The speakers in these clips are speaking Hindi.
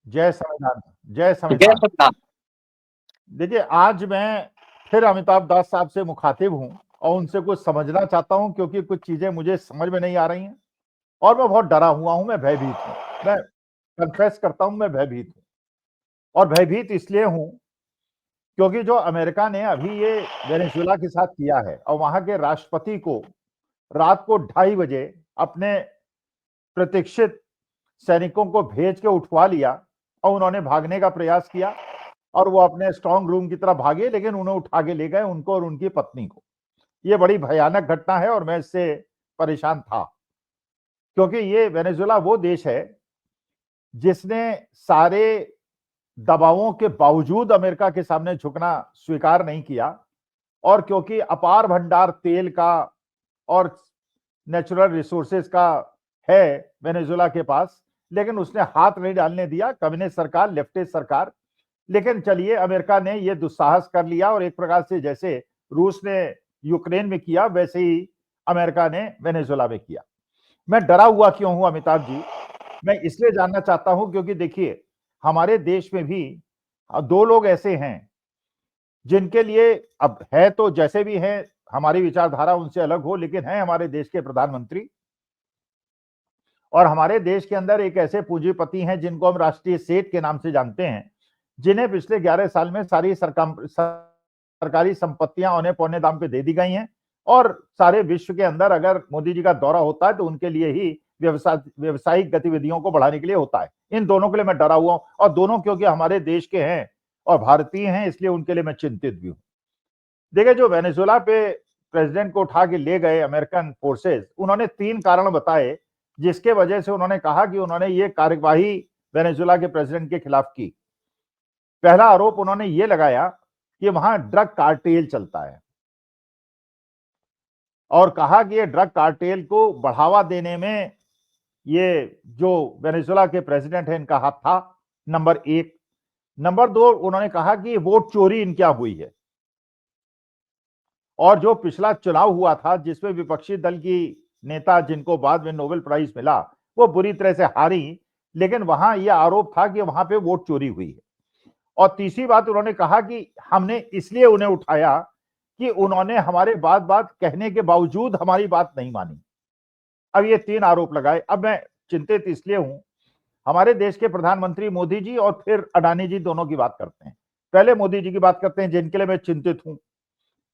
जय संविधान, जय जय संविधान। संविधान। देखिए, आज मैं फिर अमिताभ दास साहब से मुखातिब हूं और उनसे कुछ समझना चाहता हूं, क्योंकि कुछ चीजें मुझे समझ में नहीं आ रही हैं और मैं बहुत डरा हुआ हूं, मैं भयभीत हूं। मैं कन्फेस करता हूं, मैं भयभीत हूं। और भयभीत इसलिए हूं क्योंकि जो अमेरिका ने अभी ये वेनेजुएला के साथ किया है और वहां के राष्ट्रपति को रात को 2:30 बजे अपने प्रतीक्षित सैनिकों को भेज के उठवा लिया और उन्होंने भागने का प्रयास किया और वो अपने स्ट्रांग रूम की तरफ भागे, लेकिन उन्हें उठा के ले गए, उनको और उनकी पत्नी को। ये बड़ी भयानक घटना है और मैं इससे परेशान था, क्योंकि ये वेनेजुएला वो देश है जिसने सारे दबावों के बावजूद अमेरिका के सामने झुकना स्वीकार नहीं किया। और क्योंकि अपार भंडार तेल का और नेचुरल रिसोर्सेज का है वेनेजुएला के पास, लेकिन उसने हाथ नहीं डालने दिया, कम्युनिस्ट सरकार, लेफ्टिस्ट सरकार। लेकिन चलिए, अमेरिका ने यह दुस्साहस कर लिया और एक प्रकार से जैसे रूस ने यूक्रेन में किया, वैसे ही अमेरिका ने वेनेजुएला में किया। मैं डरा हुआ क्यों हूं अमिताभ जी? मैं इसलिए जानना चाहता हूं क्योंकि देखिए, हमारे देश में भी दो लोग ऐसे हैं जिनके लिए, अब है तो जैसे भी है, हमारी विचारधारा उनसे अलग हो, लेकिन है हमारे देश के प्रधानमंत्री। और हमारे देश के अंदर एक ऐसे पूंजीपति हैं जिनको हम राष्ट्रीय सेठ के नाम से जानते हैं, जिन्हें पिछले 11 साल में सारी सरकारी संपत्तियां औने पौने दाम पे दे दी गई हैं। और सारे विश्व के अंदर अगर मोदी जी का दौरा होता है तो उनके लिए ही व्यवसायिक गतिविधियों को बढ़ाने के लिए होता है। इन दोनों के लिए मैं डरा हुआ हूं, और दोनों क्योंकि हमारे देश के हैं और भारतीय हैं, इसलिए उनके लिए मैं चिंतित भी हूं। देखिए, जो वेनेजुएला पे प्रेसिडेंट को उठा के ले गए अमेरिकन फोर्सेस, उन्होंने 3 कारण बताए जिसके वजह से उन्होंने कहा कि उन्होंने ये कार्यवाही वेनेजुएला के प्रेसिडेंट के खिलाफ की। पहला आरोप उन्होंने ये लगाया कि वहां ड्रग कार्टेल चलता है और कहा कि ये ड्रग कार्टेल को बढ़ावा देने में ये जो वेनेजुएला के प्रेसिडेंट है इनका हाथ था, नंबर 1। नंबर 2, उन्होंने कहा कि वोट चोरी इनके यहां हुई है और जो पिछला चुनाव हुआ था जिसमें विपक्षी दल की नेता, जिनको बाद में नोबेल प्राइज मिला, वो बुरी तरह से हारी, लेकिन वहां यह आरोप था कि वहां पे वोट चोरी हुई है। और तीसरी बात उन्होंने कहा कि हमने इसलिए उन्हें उठाया कि उन्होंने हमारे बात बात कहने के बावजूद हमारी बात नहीं मानी। अब ये 3 आरोप लगाए। अब मैं चिंतित इसलिए हूं, हमारे देश के प्रधानमंत्री मोदी जी और फिर अडानी जी दोनों की बात करते हैं। पहले मोदी जी की बात करते हैं, जिनके लिए मैं चिंतित हूं।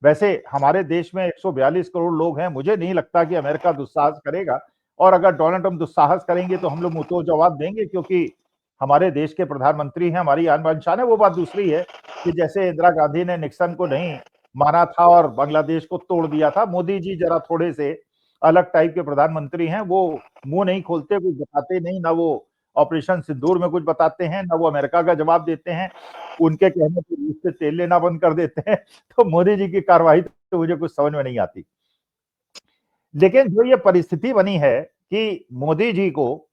वैसे हमारे देश में 142 करोड़ लोग हैं, मुझे नहीं लगता कि अमेरिका दुस्साहस करेगा, और अगर डोनाल्ड ट्रंप दुस्साहस करेंगे तो हम लोग मुंह तोड़ जवाब देंगे, क्योंकि हमारे देश के प्रधानमंत्री हैं, हमारी आन बान शान है। वो बात दूसरी है कि जैसे इंदिरा गांधी ने निक्सन को नहीं माना था और बांग्लादेश को तोड़ दिया था, मोदी जी जरा थोड़े से अलग टाइप के प्रधानमंत्री हैं। वो मुंह नहीं खोलते, कुछ बताते नहीं, ना वो ऑपरेशन सिंदूर में कुछ बताते हैं, ना वो अमेरिका का जवाब देते हैं। उनके कहने पर रूस से तेल लेना बंद कर देते हैं। तो मोदी जी की कार्रवाई तो मुझे कुछ समझ में नहीं आती। लेकिन जो ये परिस्थिति बनी है कि मोदी जी को,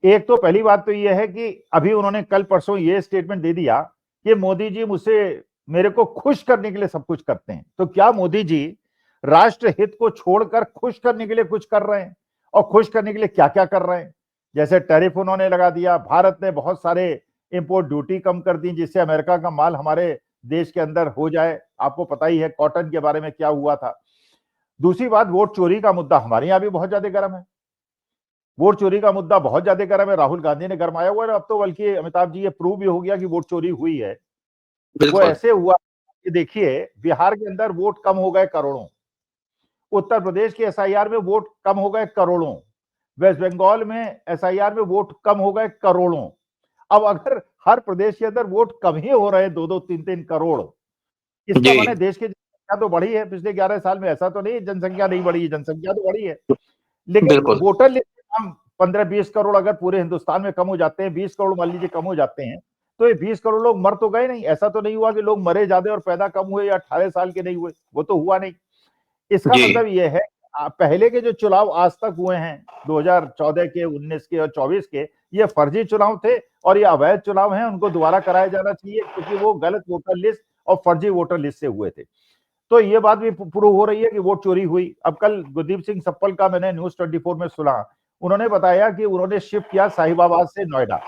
एक तो पहली बात तो ये है कि अभी उन्होंने कल परसों ये स्टेटमेंट दे दिया कि मोदी जी मुझसे, मेरे को खुश करने के लिए सब कुछ करते हैं। तो क्या मोदी जी राष्ट्र हित को छोड़कर खुश करने के लिए कुछ कर रहे हैं? और खुश करने के लिए क्या क्या कर रहे हैं? जैसे टैरिफ उन्होंने लगा दिया, भारत ने बहुत सारे इंपोर्ट ड्यूटी कम कर दी जिससे अमेरिका का माल हमारे देश के अंदर हो जाए। आपको पता ही है कॉटन के बारे में क्या हुआ था। दूसरी बात, वोट चोरी का मुद्दा हमारे यहां भी बहुत ज्यादा गर्म है। वोट चोरी का मुद्दा बहुत ज्यादा गर्म है, राहुल गांधी ने गरमाया हुआ है। अब तो बल्कि अमिताभ जी ये प्रूव भी हो गया कि वोट चोरी हुई है। वो बिल्कुल। ऐसे हुआ कि देखिए, बिहार के अंदर वोट कम हो गए करोड़ों, उत्तर प्रदेश के एसआईआर में वोट कम हो गए करोड़ों, वेस्ट बंगाल में एसआईआर में वोट कम हो गए करोड़ों। अब अगर हर प्रदेश के अंदर वोट कम ही हो रहे हैं, 2-2, 3-3 करोड़, इसका जी। माने देश की जनसंख्या तो बढ़ी है पिछले 11 साल में। ऐसा तो नहीं जनसंख्या नहीं बढ़ी, जनसंख्या तो बढ़ी है। लेकिन बिल्कुल। वोटर लिस्ट में हम 15-20 करोड़ अगर पूरे हिंदुस्तान में कम हो जाते हैं, 20 करोड़ मान लीजिए कम हो जाते हैं, तो ये 20 करोड़ लोग मर तो गए नहीं। ऐसा तो नहीं हुआ कि लोग मरे ज्यादा और पैदा कम हुए या 18 साल के नहीं हुए, वो तो हुआ नहीं। इसका जी। मतलब ये है, पहले के जो चुनाव आज तक हुए हैं, 2014 के, 19 के और 24 के, ये फर्जी चुनाव थे और ये अवैध चुनाव हैं। उनको दोबारा कराया जाना चाहिए, क्योंकि वो गलत वोटर लिस्ट और फर्जी वोटर लिस्ट से हुए थे। तो ये बात भी प्रूव हो रही है कि वोट चोरी हुई। अब कल गुरदीप सिंह सप्पल का मैंने न्यूज 24 में सुना, उन्होंने बताया कि उन्होंने शिफ्ट किया साहिबाबाद से नोएडा।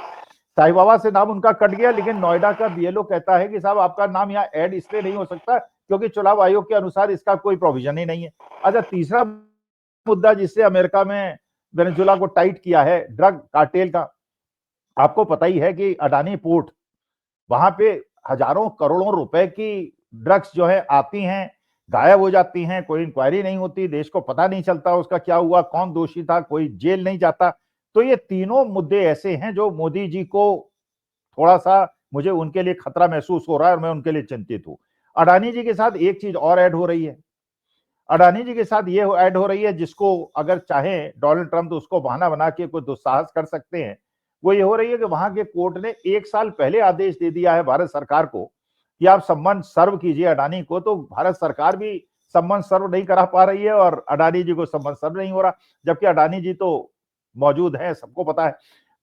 साईं बाबा से नाम उनका कट गया, लेकिन नोएडा का बीएलओ कहता है कि साहब आपका नाम यहाँ ऐड इसलिए नहीं हो सकता क्योंकि चुनाव आयोग के अनुसार इसका कोई प्रोविजन ही नहीं है। अच्छा, तीसरा मुद्दा जिससे अमेरिका में वेनेजुएला को टाइट किया है, ड्रग कार्टेल का। आपको पता ही है कि अडानी पोर्ट, वहां पे हजारों करोड़ों रुपए की ड्रग्स जो है आती हैं, गायब हो जाती हैं, कोई इंक्वायरी नहीं होती, देश को पता नहीं चलता उसका क्या हुआ, कौन दोषी था, कोई जेल नहीं जाता। तो ये तीनों मुद्दे ऐसे हैं जो मोदी जी को थोड़ा सा, मुझे उनके लिए खतरा महसूस हो रहा है और मैं उनके लिए चिंतित हूं। अडानी जी के साथ एक चीज और ऐड हो रही है, अडानी जी के साथ ये ऐड हो रही है, जिसको अगर चाहे डोनाल्ड ट्रंप तो उसको बहाना बना के कोई दुस्साहस कर सकते हैं। वो ये हो रही है कि वहां के कोर्ट ने 1 साल पहले आदेश दे दिया है भारत सरकार को कि आप सम्मान सर्व कीजिए अडानी को, तो भारत सरकार भी सम्मान सर्व नहीं करा पा रही है और अडानी जी को सम्मान सर्व नहीं हो रहा, जबकि अडानी जी तो मौजूद है, सबको पता है।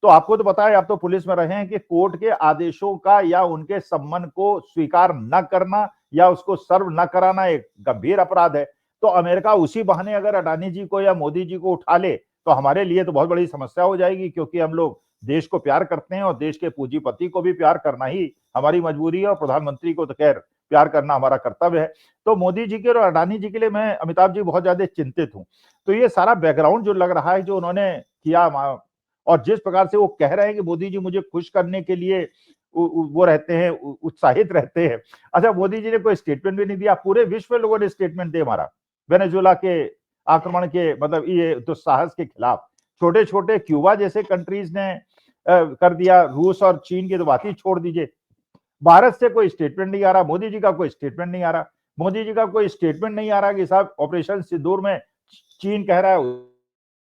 तो आपको तो पता है, आप तो पुलिस में रहे हैं कि कोर्ट के आदेशों का या उनके सम्मन को स्वीकार न करना या उसको सर्व न कराना एक गंभीर अपराध है। तो अमेरिका उसी बहाने अगर अडानी जी को या मोदी जी को उठा ले तो हमारे लिए तो बहुत बड़ी समस्या हो जाएगी, क्योंकि हम लोग देश को प्यार करते हैं और देश के पूंजीपति को भी प्यार करना ही हमारी मजबूरी है और प्रधानमंत्री को तो खैर प्यार करना हमारा कर्तव्य है। तो मोदी जी के और अडानी जी के लिए मैं, अमिताभ जी, बहुत ज्यादा चिंतित हूं। तो ये सारा बैकग्राउंड जो लग रहा है जो उन्होंने किया, और जिस प्रकार से वो कह रहे हैं कि मोदी जी मुझे खुश करने के लिए वो रहते हैं, उत्साहित रहते हैं। अच्छा, मोदी जी ने कोई स्टेटमेंट भी नहीं दिया, पूरे विश्व में लोगों ने स्टेटमेंट दिया हमारा वेनेजुएला के आक्रमण के, मतलब ये दुस्साहस के खिलाफ। छोटे छोटे क्यूबा जैसे कंट्रीज ने कर दिया, रूस और चीन की तो बात ही छोड़ दीजिए। भारत से कोई स्टेटमेंट नहीं आ रहा, मोदी जी का कोई स्टेटमेंट नहीं आ रहा, मोदी जी का कोई स्टेटमेंट नहीं आ रहा कि साहब ऑपरेशन सिंदूर में चीन कह रहा है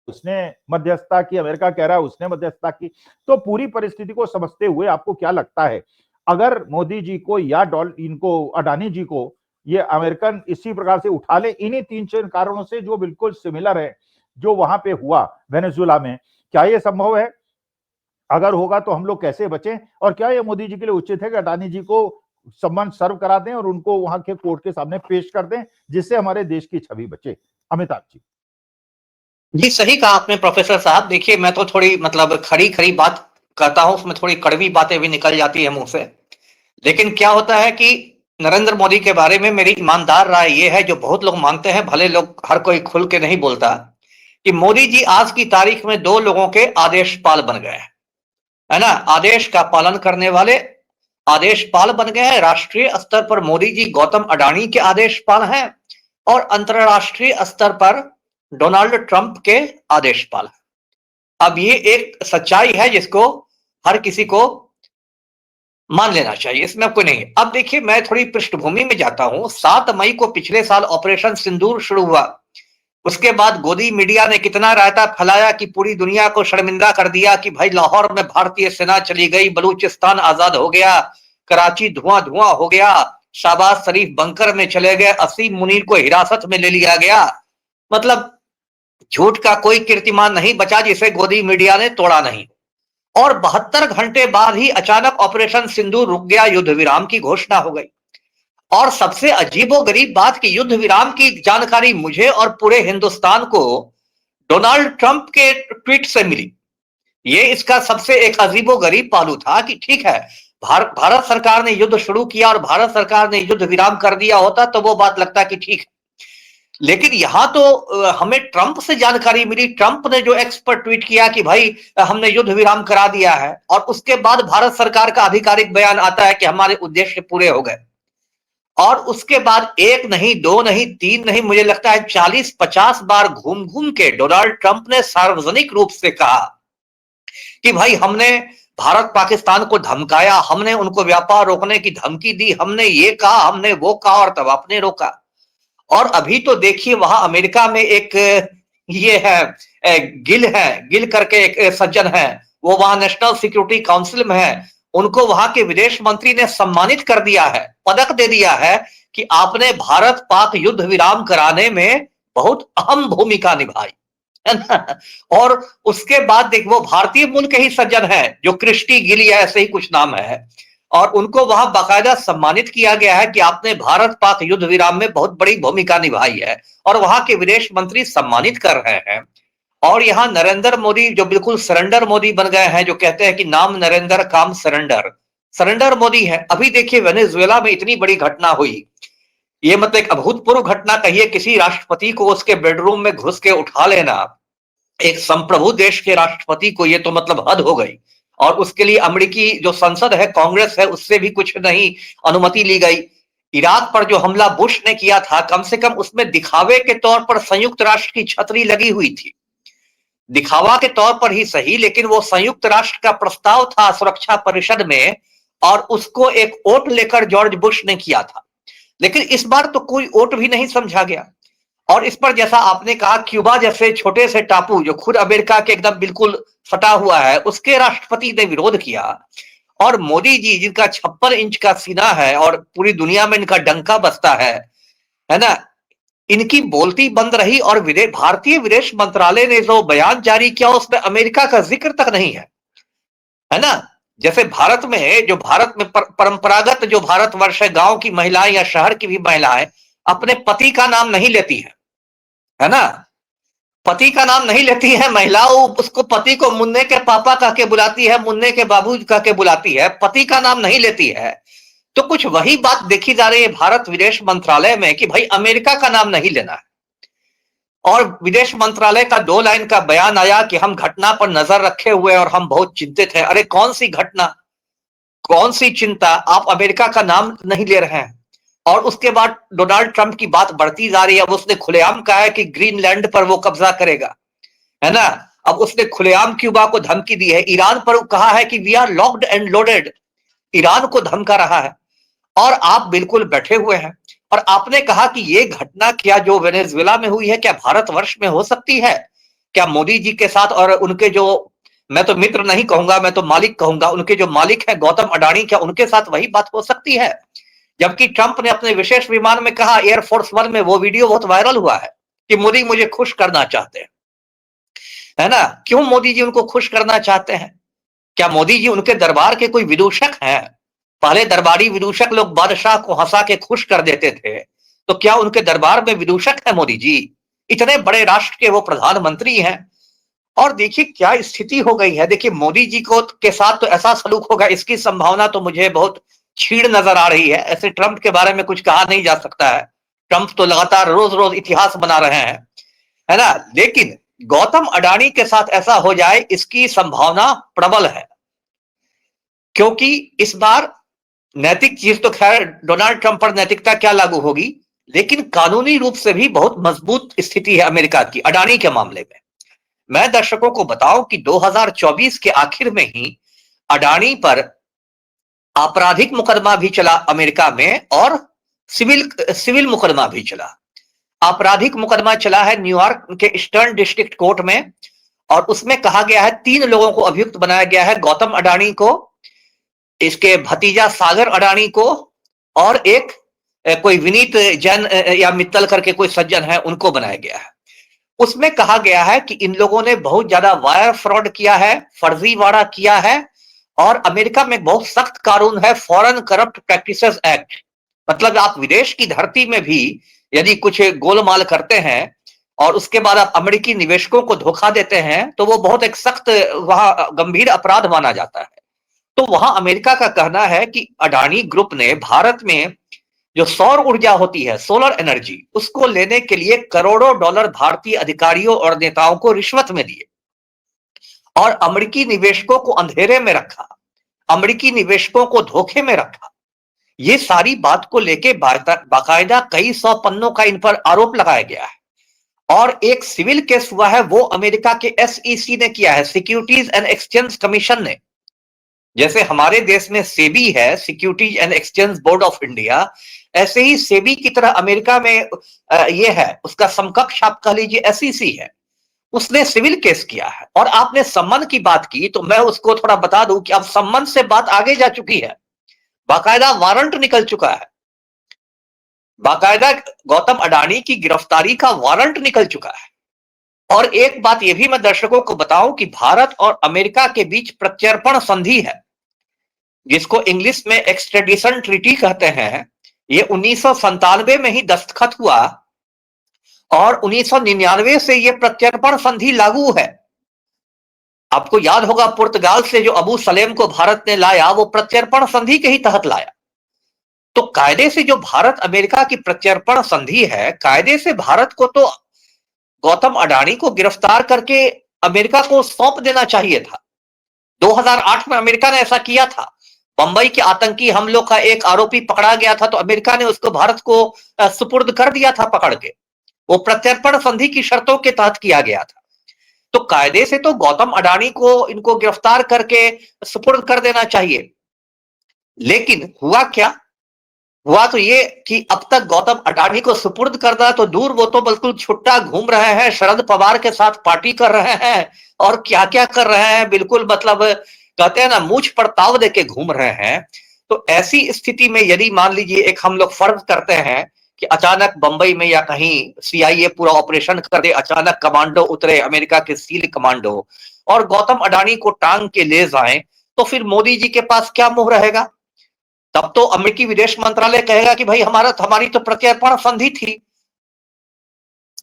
उसने मध्यस्थता की, अमेरिका कह रहा है उसने मध्यस्थता की। तो पूरी परिस्थिति को समझते हुए आपको क्या लगता है, अगर मोदी जी को या इनको अडानी जी को ये अमेरिकन इसी प्रकार से उठा ले, इन्हीं 3-4 कारणों से जो बिल्कुल सिमिलर है जो वहां पे हुआ वेनेजुएला में, क्या ये संभव है? अगर होगा तो हम लोग कैसे बचें, और क्या ये मोदी जी के लिए उचित है कि अडानी जी को सम्मान सर्व करा दें और उनको वहां के कोर्ट के सामने पेश कर दें, जिससे हमारे देश की छवि बचे? अमिताभ जी। जी, सही कहा आपने प्रोफेसर साहब। देखिए, मैं तो थोड़ी मतलब खरी-खरी बात करता हूँ, उसमें थोड़ी कड़वी बातें भी निकल जाती है मुँह से। लेकिन क्या होता है कि नरेंद्र मोदी के बारे में मेरी ईमानदार राय ये है, जो बहुत लोग मानते हैं, भले लोग हर कोई खुल के नहीं बोलता, कि मोदी जी आज की तारीख में 2 लोगों के आदेशपाल बन गए हैं, है ना? आदेश का पालन करने वाले आदेशपाल बन गए हैं। राष्ट्रीय स्तर पर मोदी जी गौतम अडानी के आदेशपाल हैं और अंतरराष्ट्रीय स्तर पर डोनाल्ड ट्रंप के आदेशपाल हैं। अब ये एक सच्चाई है जिसको हर किसी को मान लेना चाहिए, इसमें कोई नहीं है। अब देखिए, मैं थोड़ी पृष्ठभूमि में जाता हूं। 7 मई को पिछले साल ऑपरेशन सिंदूर शुरू हुआ। उसके बाद गोदी मीडिया ने कितना रायता फैलाया कि पूरी दुनिया को शर्मिंदा कर दिया कि भाई लाहौर में भारतीय सेना चली गई, बलूचिस्तान आजाद हो गया, कराची धुआं धुआं हो गया, शाहबाज शरीफ बंकर में चले गए, असीम मुनीर को हिरासत में ले लिया गया। मतलब झूठ का कोई कीर्तिमान नहीं बचा जिसे गोदी मीडिया ने तोड़ा नहीं। और 72 घंटे बाद ही अचानक ऑपरेशन सिंदूर रुक गया, युद्ध विराम की घोषणा हो गई। और सबसे अजीबोगरीब बात कि युद्ध विराम की जानकारी मुझे और पूरे हिंदुस्तान को डोनाल्ड ट्रंप के ट्वीट से मिली। ये इसका सबसे एक अजीबोगरीब पहलू था कि ठीक है, भारत सरकार ने युद्ध शुरू किया और भारत सरकार ने युद्ध विराम कर दिया होता तो वो बात लगता कि ठीक है, लेकिन यहां तो हमें ट्रंप से जानकारी मिली। ट्रंप ने जो एक्स पर ट्वीट किया कि भाई हमने युद्ध विराम करा दिया है, और उसके बाद भारत सरकार का आधिकारिक बयान आता है कि हमारे उद्देश्य पूरे हो गए। और उसके बाद 1 नहीं, 2 नहीं, 3 नहीं, मुझे लगता है 40-50 बार घूम घूम के डोनाल्ड ट्रंप ने सार्वजनिक रूप से कहा कि भाई हमने भारत पाकिस्तान को धमकाया, हमने उनको व्यापार रोकने की धमकी दी, हमने ये कहा, हमने वो कहा, और तब आपने रोका। और अभी तो देखिए, वहां अमेरिका में एक ये है गिल करके एक सज्जन है, वो वहां नेशनल सिक्योरिटी काउंसिल में है। उनको वहां के विदेश मंत्री ने सम्मानित कर दिया है, पदक दे दिया है कि आपने भारत पाक युद्ध विराम कराने में बहुत अहम भूमिका निभाई, है ना? और उसके बाद देख, वो भारतीय मूल के ही सज्जन है, जो क्रिस्टी गिल या ऐसे ही कुछ नाम है, और उनको वहां बाकायदा सम्मानित किया गया है कि आपने भारत पाक युद्ध विराम में बहुत बड़ी भूमिका निभाई है, और वहां के विदेश मंत्री सम्मानित कर रहे हैं। और यहाँ नरेंद्र मोदी जो बिल्कुल सरेंडर मोदी बन गए हैं, जो कहते हैं कि नाम नरेंद्र काम सरेंडर, सरेंडर मोदी है। अभी देखिए वेनेजुएला में इतनी बड़ी घटना हुई, ये मतलब एक अभूतपूर्व घटना कहिए, किसी राष्ट्रपति को उसके बेडरूम में घुस के उठा लेना, एक संप्रभु देश के राष्ट्रपति को, ये तो मतलब हद हो गई। और उसके लिए अमेरिकी जो संसद है, कांग्रेस है, उससे भी कुछ नहीं अनुमति ली गई। इराक पर जो हमला बुश ने किया था, कम से कम उसमें दिखावे के तौर पर संयुक्त राष्ट्र की छतरी लगी हुई थी, दिखावा के तौर पर ही सही, लेकिन वो संयुक्त राष्ट्र का प्रस्ताव था सुरक्षा परिषद में, और उसको एक वोट लेकर जॉर्ज बुश ने किया था। लेकिन इस बार तो कोई वोट भी नहीं समझा गया। और इस पर जैसा आपने कहा, क्यूबा जैसे छोटे से टापू जो खुद अमेरिका के एकदम बिल्कुल सटा हुआ है, उसके राष्ट्रपति ने विरोध किया। और मोदी जी जिनका 56 इंच का सीना है और पूरी दुनिया में इनका डंका बजता है ना, इनकी बोलती बंद रही। और भारतीय विदेश मंत्रालय ने जो बयान जारी किया उसमें अमेरिका का जिक्र तक नहीं है ना। जैसे भारत में परंपरागत जो भारतवर्ष है, गांव की महिलाएं या शहर की भी महिलाएं अपने पति का नाम नहीं लेती है ना, पति का नाम नहीं लेती है महिलाओं, उसको पति को मुन्ने के पापा कह के बुलाती है, मुन्ने के बाबू कह के बुलाती है, पति का नाम नहीं लेती है। तो कुछ वही बात देखी जा रही है भारत विदेश मंत्रालय में कि भाई अमेरिका का नाम नहीं लेना है। और विदेश मंत्रालय का 2 लाइन का बयान आया कि हम घटना पर नजर रखे हुए और हम बहुत चिंतित हैं। अरे कौन सी घटना, कौन सी चिंता, आप अमेरिका का नाम नहीं ले रहे हैं। और उसके बाद डोनाल्ड ट्रंप की बात बढ़ती जा रही है। अब उसने खुलेआम कहा है कि ग्रीनलैंड पर वो कब्जा करेगा, है ना। अब उसने खुलेआम क्यूबा को धमकी दी है। ईरान पर कहा है कि we are locked and loaded, Iran को धमका रहा है। और आप बिल्कुल बैठे हुए हैं। और आपने कहा कि ये घटना क्या जो वेनेजुएला में हुई है, क्या भारतवर्ष में हो सकती है? क्या मोदी जी के साथ और उनके जो, मैं तो मित्र नहीं कहूंगा, मैं तो मालिक कहूंगा, उनके जो मालिक है गौतम अडानी, क्या उनके साथ वही बात हो सकती है? जबकि ट्रंप ने अपने विशेष विमान में कहा, एयरफोर्स 1 में, वो वीडियो बहुत वायरल हुआ है कि मोदी मुझे खुश करना चाहते हैं, है ना। क्यों मोदी जी उनको खुश करना चाहते हैं? क्या मोदी जी उनके दरबार के कोई विदूषक हैं? पहले दरबारी विदूषक लोग बादशाह को हंसा के खुश कर देते थे, तो क्या उनके दरबार में विदूषक है मोदी जी? इतने बड़े राष्ट्र के वो प्रधानमंत्री हैं। और देखिए क्या स्थिति हो गई है। देखिए मोदी जी को के साथ तो ऐसा सलूक होगा, इसकी संभावना तो मुझे बहुत क्षीण नजर आ रही है। ऐसे ट्रंप के बारे में कुछ कहा नहीं जा सकता है, ट्रंप तो लगातार रोज रोज इतिहास बना रहे हैं, है ना। लेकिन गौतम अडानी के साथ ऐसा हो जाए, इसकी संभावना प्रबल है। क्योंकि इस बार नैतिक चीज तो खैर डोनाल्ड ट्रंप पर नैतिकता क्या लागू होगी, लेकिन कानूनी रूप से भी बहुत मजबूत स्थिति है अमेरिका की अडानी के मामले में। मैं दर्शकों को बताऊं कि 2024 के आखिर में ही अडानी पर आपराधिक मुकदमा भी चला अमेरिका में, और सिविल मुकदमा भी चला। आपराधिक मुकदमा चला है न्यूयॉर्क के ईस्टर्न डिस्ट्रिक्ट कोर्ट में, और उसमें कहा गया है 3 लोगों को अभियुक्त बनाया गया है, गौतम अडानी को, इसके भतीजा सागर अडानी को, और एक कोई विनीत जैन या मित्तल करके कोई सज्जन है, उनको बनाया गया है। उसमें कहा गया है कि इन लोगों ने बहुत ज्यादा वायर फ्रॉड किया है, फर्जीवाड़ा किया है। और अमेरिका में बहुत सख्त कानून है, फॉरेन करप्ट प्रैक्टिसेस एक्ट, मतलब आप विदेश की धरती में भी यदि कुछ गोलमाल करते हैं और उसके बाद आप अमेरिकी निवेशकों को धोखा देते हैं, तो वो बहुत एक सख्त, वहां गंभीर अपराध माना जाता है। तो वहां अमेरिका का कहना है कि अडानी ग्रुप ने भारत में जो सौर ऊर्जा होती है, सोलर एनर्जी, उसको लेने के लिए करोड़ों डॉलर भारतीय अधिकारियों और नेताओं को रिश्वत में दिए, और अमेरिकी निवेशकों को अंधेरे में रखा, अमेरिकी निवेशकों को धोखे में रखा। ये सारी बात को लेके बाकायदा कई 100 पन्नों का इन पर आरोप लगाया गया है। और एक सिविल केस हुआ है, वो अमेरिका के SEC ने किया है, सिक्योरिटीज एंड एक्सचेंज कमीशन ने। जैसे हमारे देश में सेबी है, securities and exchange board of India, ऐसे ही सेबी की तरह अमेरिका में ये है, उसका समकक्ष आप कह लीजिए SEC है। उसने सिविल केस किया है। और आपने सम्मन की बात की, तो मैं उसको थोड़ा बता दूं कि अब सम्मन से बात आगे जा चुकी है, बाकायदा वारंट निकल चुका है, बाकायदा गौतम अडानी की गिरफ्तारी का वारंट निकल चुका है। और एक बात यह भी मैं दर्शकों को बताऊं कि भारत और अमेरिका के बीच प्रत्यर्पण संधि है, जिसको इंग्लिश में एक्सट्रेडिशन ट्रीटी कहते हैं। ये 1997 में ही दस्तखत हुआ, और 1999 से यह प्रत्यर्पण संधि लागू है। आपको याद होगा पुर्तगाल से जो अबू सलेम को भारत ने लाया वो प्रत्यर्पण संधि के ही तहत लाया। तो कायदे से जो भारत अमेरिका की प्रत्यर्पण संधि है, कायदे से भारत को तो गौतम अडानी को गिरफ्तार करके अमेरिका को सौंप देना चाहिए था। 2008 में अमेरिका ने ऐसा किया था। बंबई के आतंकी हमलों का एक आरोपी पकड़ा गया था तो अमेरिका ने उसको भारत को सुपुर्द कर दिया था पकड़ के। वो प्रत्यर्पण संधि की शर्तों के तहत किया गया था। तो कायदे से तो गौतम अडानी को इनको गिरफ्तार करके सुपुर्द कर देना चाहिए। लेकिन हुआ क्या? हुआ तो ये कि अब तक गौतम अडानी को सुपुर्द करना तो दूर, वो तो बिल्कुल छुट्टा घूम रहे हैं, शरद पवार के साथ पार्टी कर रहे हैं और क्या क्या कर रहे हैं, बिल्कुल मतलब कहते हैं ना मूंछ पर ताव देके घूम रहे हैं। तो ऐसी स्थिति में यदि मान लीजिए एक हम लोग फर्ज करते हैं कि अचानक बंबई में या कहीं सीआईए पूरा ऑपरेशन कर दे, अचानक कमांडो उतरे, अमेरिका के सील कमांडो, और गौतम अडानी को टांग के ले जाएं, तो फिर मोदी जी के पास क्या मुंह रहेगा? तब तो अमेरिकी विदेश मंत्रालय कहेगा कि भाई हमारी तो प्रत्यर्पण संधि थी,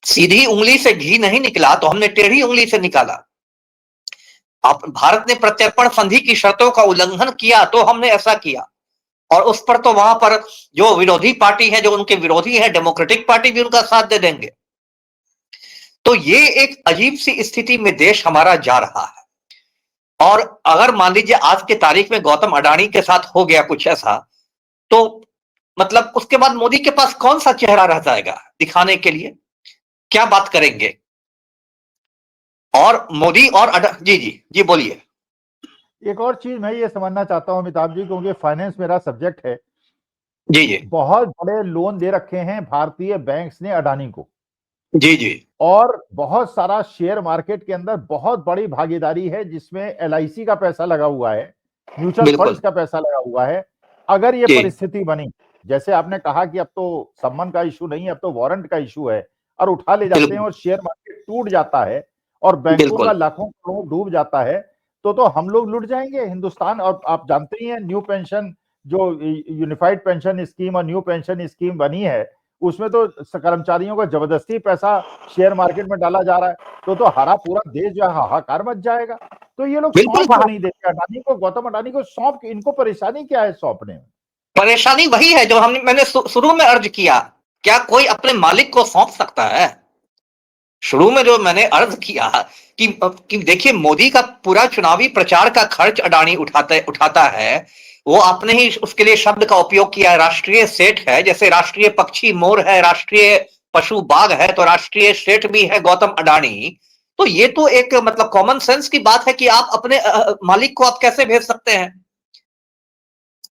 सीधी उंगली से घी नहीं निकला तो हमने टेढ़ी उंगली से निकाला। अब भारत ने प्रत्यर्पण संधि की शर्तों का उल्लंघन किया तो हमने ऐसा किया, और उस पर तो वहां पर जो विरोधी पार्टी है, जो उनके विरोधी है, डेमोक्रेटिक पार्टी भी उनका साथ दे देंगे। तो ये एक अजीब सी स्थिति में देश हमारा जा रहा है। और अगर मान लीजिए आज के तारीख में गौतम अडानी के साथ हो गया कुछ ऐसा, तो मतलब उसके बाद मोदी के पास कौन सा चेहरा रह जाएगा दिखाने के लिए? क्या बात करेंगे? और मोदी और जी जी जी बोलिए। एक और चीज मैं ये समझना चाहता हूं अमिताभ जी, क्योंकि फाइनेंस मेरा सब्जेक्ट है। जी जी बहुत बड़े लोन दे रखे हैं भारतीय बैंक्स ने अडानी को, जी जी, और बहुत सारा शेयर मार्केट के अंदर बहुत बड़ी भागीदारी है, जिसमें एलआईसी का पैसा लगा हुआ है, म्यूचुअल बिल्कुल फंड्स का पैसा लगा हुआ है। अगर ये जी, परिस्थिति बनी, जैसे आपने कहा कि अब तो सम्मन का इशू नहीं, अब तो वारंट का इशू है, और उठा ले जाते हैं बिल्कुल और शेयर मार्केट टूट जाता है और बैंकों का बिल्कुल लाखों करोड़ डूब जाता है, तो हम लोग लुट जाएंगे हिंदुस्तान। और आप जानते ही हैं न्यू पेंशन, जो यूनिफाइड पेंशन स्कीम और न्यू पेंशन स्कीम बनी है, उसमें तो कर्मचारियों का जबरदस्ती पैसा शेयर मार्केट में डाला जा रहा है, तो हरा पूरा देश जो है हाहाकार मच जाएगा। तो ये लोग बिल्कुल सौंप क्यों नहीं देते अडानी को, गौतम अडानी को सौंप? इनको परेशानी क्या है सौंपने में? परेशानी वही है जो मैंने शुरू में अर्ज किया। क्या कोई अपने मालिक को सौंप सकता है? शुरू में जो मैंने अर्ज किया कि देखिए मोदी का पूरा चुनावी प्रचार का खर्च अडानी उठाता है। वो आपने ही उसके लिए शब्द का उपयोग किया है, राष्ट्रीय सेठ है। जैसे राष्ट्रीय पक्षी मोर है, राष्ट्रीय पशु बाघ है, तो राष्ट्रीय सेठ भी है गौतम अडानी। तो ये तो एक मतलब कॉमन सेंस की बात है कि आप अपने मालिक को आप कैसे भेज सकते हैं?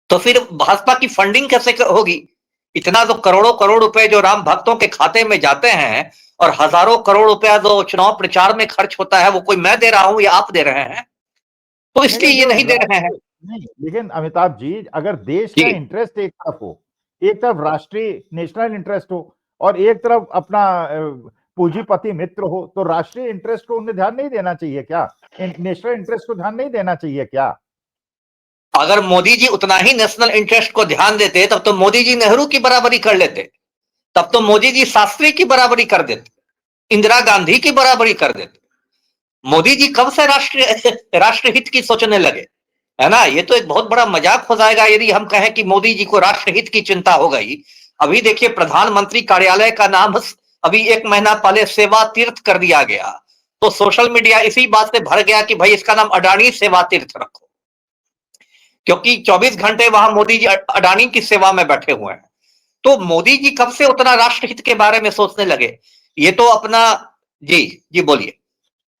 तो फिर भाजपा की फंडिंग कैसे होगी? इतना तो करोड़ों करोड़ रुपए जो राम भक्तों के खाते में जाते हैं, और हजारों करोड़ रुपया जो चुनाव प्रचार में खर्च होता है, वो कोई मैं दे रहा हूं या आप दे रहे हैं? तो इसलिए लेकिन ये जो नहीं दे रहे हैं। नहीं, लेकिन अमिताभ जी, अगर देश जी का इंटरेस्ट एक तरफ हो, एक तरफ राष्ट्रीय नेशनल इंटरेस्ट हो, और एक तरफ अपना पूंजीपति मित्र हो, तो राष्ट्रीय इंटरेस्ट को उन्हें ध्यान नहीं देना चाहिए क्या? नेशनल इंटरेस्ट को ध्यान नहीं देना चाहिए क्या? अगर मोदी जी उतना ही नेशनल इंटरेस्ट को ध्यान देते तब तो मोदी जी नेहरू की बराबरी कर लेते, तब तो मोदी जी शास्त्री की बराबरी कर देते, इंदिरा गांधी की बराबरी कर देते। मोदी जी कब से राष्ट्रहित की सोचने लगे? है ना? ये तो एक बहुत बड़ा मजाक हो जाएगा यदि हम कहें कि मोदी जी को राष्ट्रहित की चिंता हो गई। अभी देखिए प्रधानमंत्री कार्यालय का नाम अभी 1 महीना पहले सेवा तीर्थ कर दिया गया, तो सोशल मीडिया इसी बात से भर गया कि भाई इसका नाम अडानी सेवा तीर्थ रखो, क्योंकि 24 घंटे वहां मोदी जी अडानी की सेवा में बैठे हुए हैं। तो मोदी जी कब से उतना राष्ट्रहित के बारे में सोचने लगे? ये तो अपना जी जी बोलिए।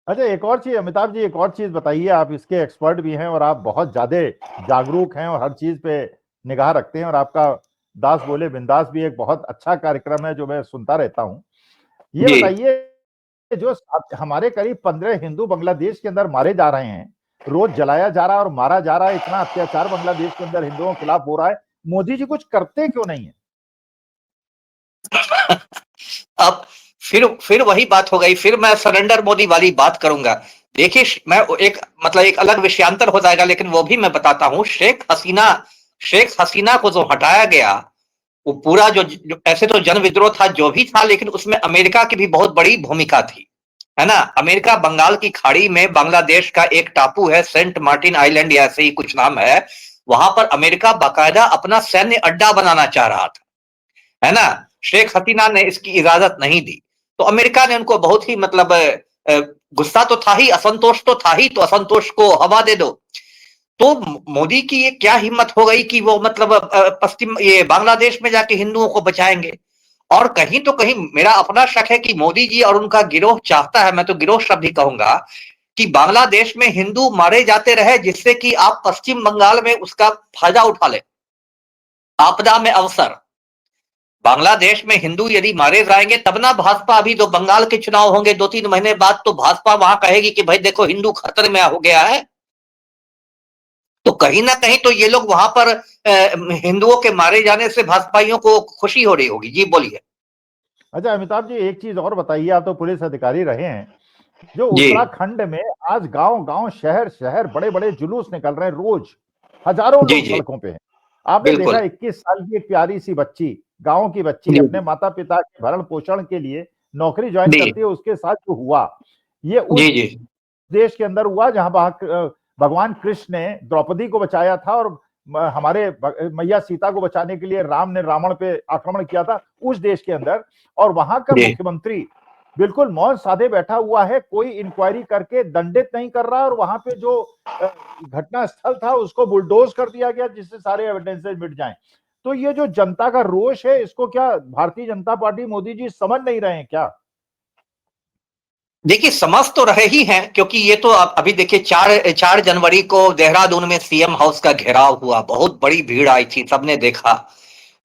अच्छा, एक और चीज अमिताभ जी, एक और चीज बताइए, आप इसके एक्सपर्ट भी हैं और आप बहुत ज्यादा जागरूक हैं और हर चीज पे निगाह रखते हैं, और आपका दास बोले बिंदास भी एक बहुत अच्छा कार्यक्रम है जो मैं सुनता रहता हूँ। ये जी बताइए, जो हमारे करीब 15 हिंदू बांग्लादेश के अंदर मारे जा रहे हैं, रोज जलाया जा रहा है और मारा जा रहा है, इतना अत्याचार बांग्लादेश के अंदर हिंदुओं के खिलाफ हो रहा है, मोदी जी कुछ करते क्यों नहीं है? अब फिर वही बात हो गई, फिर मैं सरेंडर मोदी वाली बात करूंगा। देखिए मैं एक मतलब एक अलग विषयांतर हो जाएगा, लेकिन वो भी मैं बताता हूं। शेख हसीना को जो हटाया गया, वो पूरा जो ऐसे तो जन विद्रोह था जो भी था, लेकिन उसमें अमेरिका की भी बहुत बड़ी भूमिका थी, है ना। अमेरिका बंगाल की खाड़ी में बांग्लादेश का एक टापू है, सेंट मार्टिन आइलैंड या ऐसे ही कुछ नाम है, वहां पर अमेरिका बाकायदा अपना सैन्य अड्डा बनाना चाह रहा था, है ना। शेख हसीना ने इसकी इजाजत नहीं दी, तो अमेरिका ने उनको बहुत ही मतलब गुस्सा तो था ही, असंतोष तो था ही, तो असंतोष को हवा दे दो। तो मोदी की ये क्या हिम्मत हो गई कि वो मतलब पश्चिम ये बांग्लादेश में जाके हिंदुओं को बचाएंगे। और कहीं तो कहीं मेरा अपना शक है कि मोदी जी और उनका गिरोह चाहता है, मैं तो गिरोह शब्द ही कहूंगा, कि बांग्लादेश में हिंदू मारे जाते रहे, जिससे कि आप पश्चिम बंगाल में उसका फायदा उठा ले। आपदा में अवसर, बांग्लादेश में हिंदू यदि मारे जाएंगे तब ना भाजपा, अभी तो बंगाल के चुनाव होंगे 2-3 महीने बाद, तो भाजपा वहां कहेगी कि भाई देखो हिंदू खतरे में हो गया है। तो कहीं ना कहीं तो ये लोग वहां पर हिंदुओं के मारे जाने से भाजपाइयों को खुशी हो रही होगी। जी बोलिए। अच्छा अमिताभ जी, एक चीज और बताइए, आप तो पुलिस अधिकारी रहे हैं, जो जी उत्तराखंड में आज गांव गांव शहर शहर बड़े बड़े जुलूस निकल रहे हैं, रोज हजारों जी लोग जी सड़कों पे हैं। आपने देखा बिल्कुल। 21 साल की एक प्यारी सी बच्ची, गांव की बच्ची, जी अपने माता पिता के भरण पोषण के लिए नौकरी ज्वाइन जी करती है, उसके साथ जो हुआ, ये जी उस जी देश के अंदर हुआ जहां भगवान कृष्ण ने द्रौपदी को बचाया था, और हमारे मैया सीता को बचाने के लिए राम ने रावण पे आक्रमण किया था उस देश के अंदर। और वहां का जी मुख्यमंत्री बिल्कुल मौन साधे बैठा हुआ है, कोई इंक्वायरी करके दंडित नहीं कर रहा, और वहां पे जो घटना स्थल था उसको बुलडोज कर दिया गया, जिससे सारे एविडेंसेस मिट जाएं। तो ये जो जनता का रोष है, इसको क्या भारतीय जनता पार्टी, मोदी जी समझ नहीं रहे हैं क्या? देखिए समझ तो रहे ही हैं, क्योंकि ये तो अभी देखिए 4 जनवरी को देहरादून में सीएम हाउस का घेराव हुआ, बहुत बड़ी भीड़ आई थी, सबने देखा।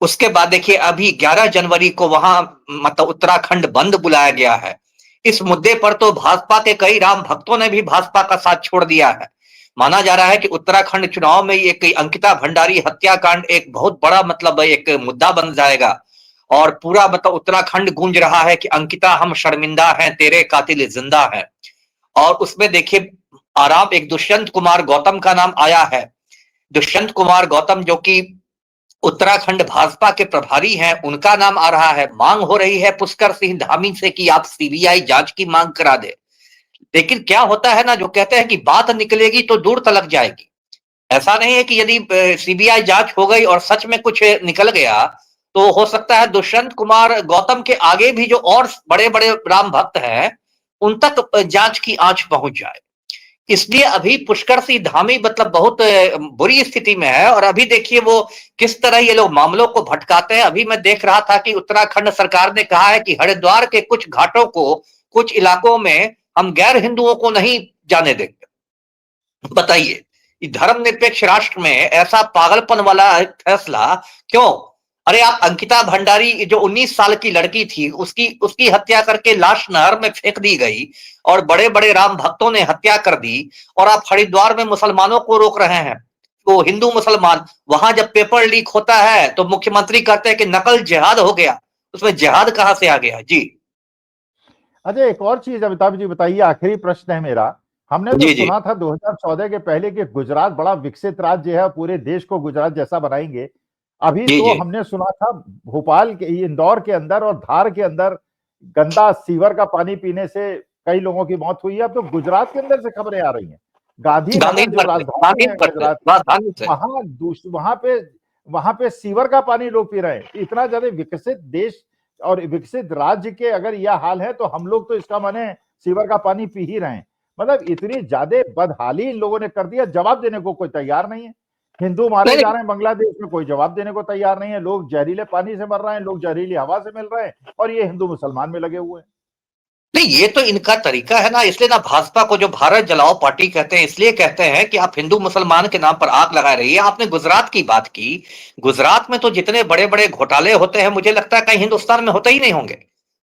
उसके बाद देखिए अभी 11 जनवरी को वहां मतलब उत्तराखंड बंद बुलाया गया है। इस मुद्दे पर तो भाजपा के कई राम भक्तों ने भी भाजपा का साथ छोड़ दिया है। माना जा रहा है कि उत्तराखंड चुनाव में एक अंकिता भंडारी हत्याकांड एक बहुत बड़ा मतलब एक मुद्दा बन जाएगा, और पूरा मतलब उत्तराखंड गूंज रहा है कि अंकिता हम शर्मिंदा हैं, तेरे कातिल जिंदा है। और उसमें देखिए आराम एक दुष्यंत कुमार गौतम का नाम आया है। दुष्यंत कुमार गौतम जो कि उत्तराखंड भाजपा के प्रभारी हैं, उनका नाम आ रहा है। मांग हो रही है पुष्कर सिंह धामी से कि आप सीबीआई जांच की मांग करा दे। लेकिन क्या होता है ना, जो कहते हैं कि बात निकलेगी तो दूर तलक जाएगी। ऐसा नहीं है कि यदि सीबीआई जांच हो गई और सच में कुछ निकल गया, तो हो सकता है दुष्यंत कुमार गौतम के आगे भी जो और बड़े बड़े राम भक्त हैं उन तक जांच की आंच पहुंच जाए। इसलिए अभी पुष्कर सिंह धामी मतलब बहुत बुरी स्थिति में है। और अभी देखिए वो किस तरह ये लोग मामलों को भटकाते हैं। अभी मैं देख रहा था कि उत्तराखंड सरकार ने कहा है कि हरिद्वार के कुछ घाटों को, कुछ इलाकों में हम गैर हिंदुओं को नहीं जाने देंगे। बताइए, धर्मनिरपेक्ष राष्ट्र में ऐसा पागलपन वाला फैसला क्यों? अरे आप अंकिता भंडारी जो 19 साल की लड़की थी, उसकी उसकी हत्या करके लाश नहर में फेंक दी गई, और बड़े बड़े राम भक्तों ने हत्या कर दी, और आप हरिद्वार में मुसलमानों को रोक रहे हैं। तो हिंदू मुसलमान वहां जब पेपर लीक होता है तो मुख्यमंत्री कहते हैं कि नकल जिहाद हो गया। उसमें जिहाद कहां से आ गया? जी अच्छा एक और चीज अमिताभ जी बताइए, आखिरी प्रश्न है मेरा। हमने तो जी जी सुना था 2014 के पहले कि गुजरात बड़ा विकसित राज्य है, पूरे देश को गुजरात जैसा बनाएंगे। अभी जी तो जी हमने सुना था भोपाल के, इंदौर के अंदर और धार के अंदर गंदा सीवर का पानी पीने से कई लोगों की मौत हुई है। अब तो गुजरात के अंदर से खबरें आ रही हैं, गांधीनगर जो गांधीनगर से, राजधानी है गांधीनगर से, गुजरात की, राजधानी से। वहां पे सीवर का पानी लोग पी रहे हैं। इतना ज्यादा विकसित देश और विकसित राज्य के अगर यह हाल है, तो हम लोग तो इसका माने सीवर का पानी पी ही रहे हैं। मतलब इतनी ज्यादा बदहाली इन लोगों ने कर दिया, जवाब देने को कोई तैयार नहीं है। हिंदू मारे नहीं जा नहीं रहे हैं बांग्लादेश में, कोई जवाब देने को तैयार नहीं है। लोग जहरीले पानी से मर रहे हैं, लोग जहरीली हवा से मिल रहे हैं, और ये हिंदू मुसलमान में लगे हुए हैं। नहीं, ये तो इनका तरीका है ना। इसलिए ना भाजपा को जो भारत जलाओ पार्टी कहते हैं, इसलिए कहते हैं कि आप हिंदू मुसलमान के नाम पर आग लगा रही है। आपने गुजरात की बात की, गुजरात में तो जितने बड़े बड़े घोटाले होते हैं मुझे लगता है कहीं हिंदुस्तान में होते ही नहीं होंगे।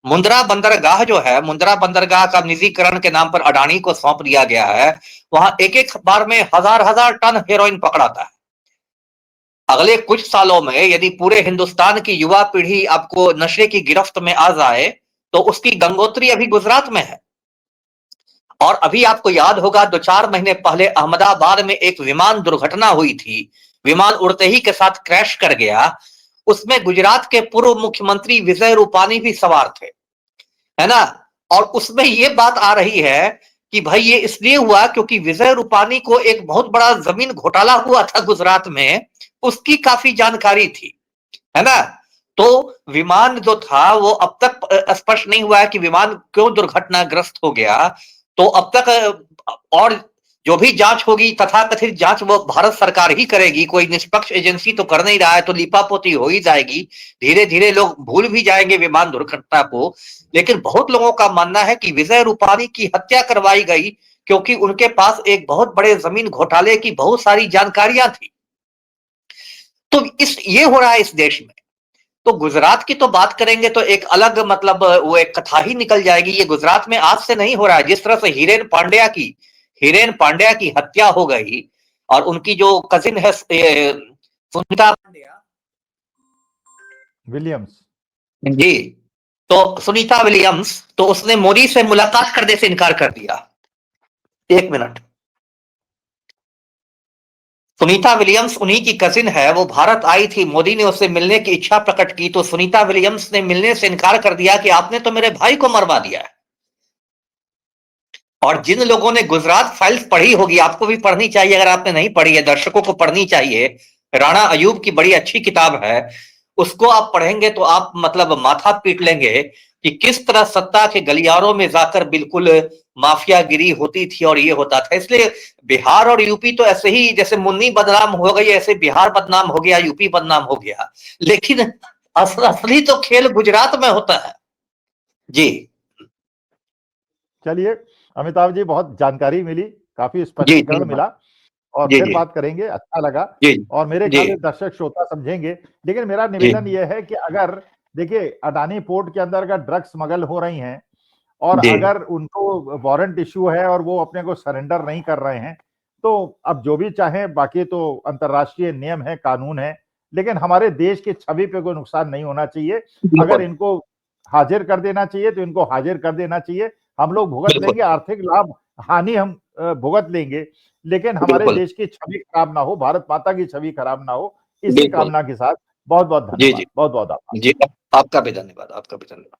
मुंद्रा बंदरगाह जो है, मुंद्रा बंदरगाह का निजीकरण के नाम पर अडानी को सौंप दिया गया है। वहां एक एक बार में हजार हजार टन हेरोइन पकड़ाता है। अगले कुछ सालों में यदि पूरे हिंदुस्तान की युवा पीढ़ी आपको नशे की गिरफ्त में आ जाए, तो उसकी गंगोत्री अभी गुजरात में है। और अभी आपको याद होगा 2-4 महीने पहले अहमदाबाद में एक विमान दुर्घटना हुई थी, विमान उड़ते ही के साथ क्रैश कर गया। उसमें गुजरात के पूर्व मुख्यमंत्री विजय रूपानी भी सवार थे, है ना। और उसमें ये बात आ रही है कि भाई ये इसलिए हुआ क्योंकि विजय रूपानी को एक बहुत बड़ा जमीन घोटाला हुआ था गुजरात में, उसकी काफी जानकारी थी, है ना। तो विमान जो था वो अब तक स्पष्ट नहीं हुआ है कि विमान क्यों दुर्घटनाग्रस्त हो गया। तो अब तक और जो भी जांच होगी, तथाकथित जांच, वो भारत सरकार ही करेगी, कोई निष्पक्ष एजेंसी तो कर नहीं रहा है, तो लीपापोती हो ही जाएगी। धीरे धीरे लोग भूल भी जाएंगे विमान दुर्घटना को। लेकिन बहुत लोगों का मानना है कि विजय रूपानी की हत्या करवाई गई क्योंकि उनके पास एक बहुत बड़े जमीन घोटाले की बहुत सारी जानकारियां थी। तो ये हो रहा है इस देश में। तो गुजरात की तो बात करेंगे तो एक अलग मतलब वो एक कथा ही निकल जाएगी। ये गुजरात में आज से नहीं हो रहा है। जिस तरह से हीरेन पांड्या की हत्या हो गई और उनकी जो कजिन है सुनीता पांड्या विलियम्स जी, तो सुनीता विलियम्स, तो उसने मोदी से मुलाकात करने से इनकार कर दिया। एक मिनट, सुनीता विलियम्स उन्हीं की कजिन है, वो भारत आई थी, मोदी ने उससे मिलने की इच्छा प्रकट की तो सुनीता विलियम्स ने मिलने से इनकार कर दिया कि आपने तो मेरे भाई को मरवा दिया है। और जिन लोगों ने गुजरात फाइल्स पढ़ी होगी, आपको भी पढ़नी चाहिए, अगर आपने नहीं पढ़ी है दर्शकों को पढ़नी चाहिए, राणा अयूब की बड़ी अच्छी किताब है, उसको आप पढ़ेंगे तो आप मतलब माथा पीट लेंगे कि किस तरह सत्ता के गलियारों में जाकर बिल्कुल माफियागिरी होती थी और ये होता था। इसलिए बिहार और यूपी तो ऐसे ही, जैसे मुन्नी बदनाम हो गई ऐसे बिहार बदनाम हो गया, यूपी बदनाम हो गया, लेकिन असली तो खेल गुजरात में होता है जी। चलिए अमिताभ जी, बहुत जानकारी मिली, काफी जी स्पष्टीकरण मिला और जी फिर जी बात करेंगे, अच्छा लगा। जी और मेरे जी ख्याल से दर्शक श्रोता समझेंगे। लेकिन मेरा जी निवेदन यह है कि अगर देखिए अडानी पोर्ट के अंदर अगर ड्रग्स स्मगल हो रही हैं और जी अगर उनको वारंट इश्यू है और वो अपने को सरेंडर नहीं कर रहे हैं, तो अब जो भी चाहें, बाकी तो अंतर्राष्ट्रीय नियम है, कानून है, लेकिन हमारे देश की छवि पे कोई नुकसान नहीं होना चाहिए। अगर बिल्कुल इनको हाजिर कर देना चाहिए तो इनको हाजिर कर देना चाहिए। हम लोग भुगत बिल्कुल लेंगे, आर्थिक लाभ हानि हम भुगत लेंगे, लेकिन हमारे बिल्कुल देश की छवि खराब ना हो, भारत माता की छवि खराब ना हो, इसी बिल्कुल कामना के साथ बहुत बहुत जी धन्यवाद, जी बहुत बहुत आभार। जी। आपका भी धन्यवाद, आपका भी धन्यवाद।